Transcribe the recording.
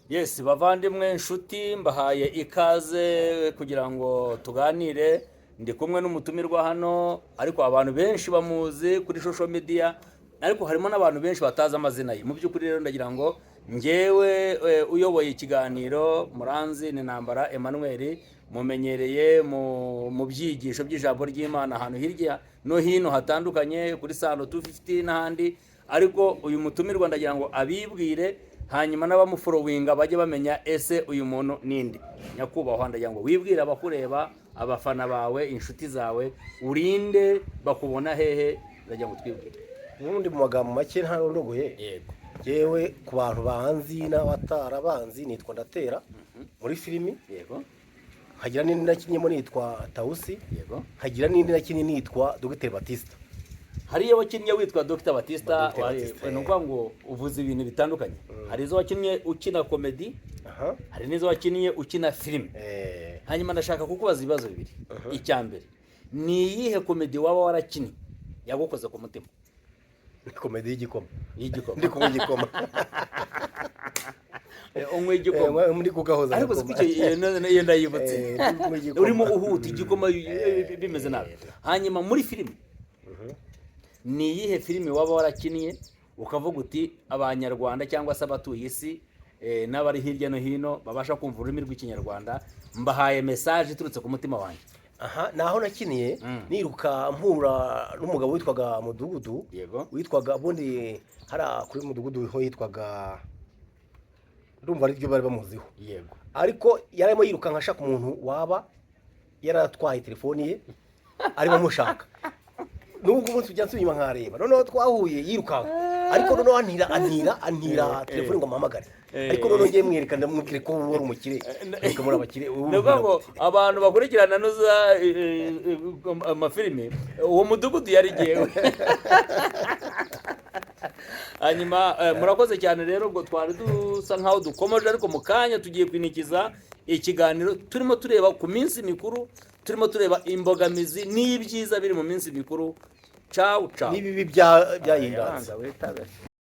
Yes, bavandimwe inshuti mbahaye ikaze kugira ngo tuganire. Ndi kumwe n'umutumirwa hano, ariko abantu benshi bamuzi kuri social media, ariko harimo n'abantu benshi batazi amazina ye. Mu by'ukuri rero ndagira ngo njyewe uyoboye ikiganiro Muranzi ni Ntambara Emmanuel, mumenyereye mu byigisho by'ijambo ry'Imana ahantu hirya no hino hatandukanye kuri Sano 250 n'ahandi, ariko uyu mutumirwa ndagira ngo abibwire, hanyuma n'abamuforowinga bajye bamenya ese uyu muntu ninde. Nyakubahwa ndagira ngo wibwire abakureba, abafana bawe, inshuti zawe, urinde, bakubona hehe, ndagira ngo twibwire. N'undi mu magambo make ntarondogoye. Yego. Yewe ku bantu banzi n'abatarabanzi nitwa Ndatera muri filimi. Yego. Hagira n'indi nakinyemo nitwa Tausi. Yego. Hagira n'indi nakinye nitwa Dr Batista. Hari iyo wakinnye witwa Dr Batista, Dr. Batista, ni ukuvuga ngo uvuze ibintu bitandukanye. Hari izo wakinnye ukina komedi, Aha. hari n'izo wakinnye ukina filime. Hanyuma ndashaka kukubaza ibibazo bibiri. Icya mbere, ni iyihe komedi waba warakinnye yagukoze ku mutima? Komedi y'igikoma. Y'igikoma. Ndi kunywa igikoma. Unywa igikoma. Muri kugahoza. Ariko siko iyo ndayibutse. Urimo uhuta igikoma bimeze nabi. Hanyuma muri filime, ni iyihe filime waba warakinnye ukavuga uti abanyarwanda cyangwa se abatuye isi n'abari hirya no hino babasha kumva ururimi rw'ikinyarwanda, mbahaye message iturutse ku mutima wanjye? Aha, naho nakiniye niruka mpura n'umugabo witwaga Mudugudu. Yego. Witwaga ubundi hara kuri Mudugudu ho yitwaga, ndumva ari byo bari bamuziho. Yego. Ariko yarimo yiruka nkashaka umuntu waba yaratwaye telefoni ye ari bamushaka. Nubwo umunsi ujya nsubira nkareba, noneho twahuye yirukanka, ariko noneho antira telefoni ngo mpamagare. Ariko noneho ngiye mwerekana ndamubwire ko wari umukire, ariko muri abakire. Ndavuga ngo abantu bakurikirana nuza amafilime, uwo Mudugudu yari jyewe. Hanyuma murakoze cyane rero, ubwo twari dusa nkaho dukomeje, ariko mu kanya tugiye kwinikiza ikiganiro turimo tureba ku minsi mikuru, turimo tureba imbogamizi n'ibyiza biri mu minsi mikuru. Ciao ciao. Nibibi byayiganza.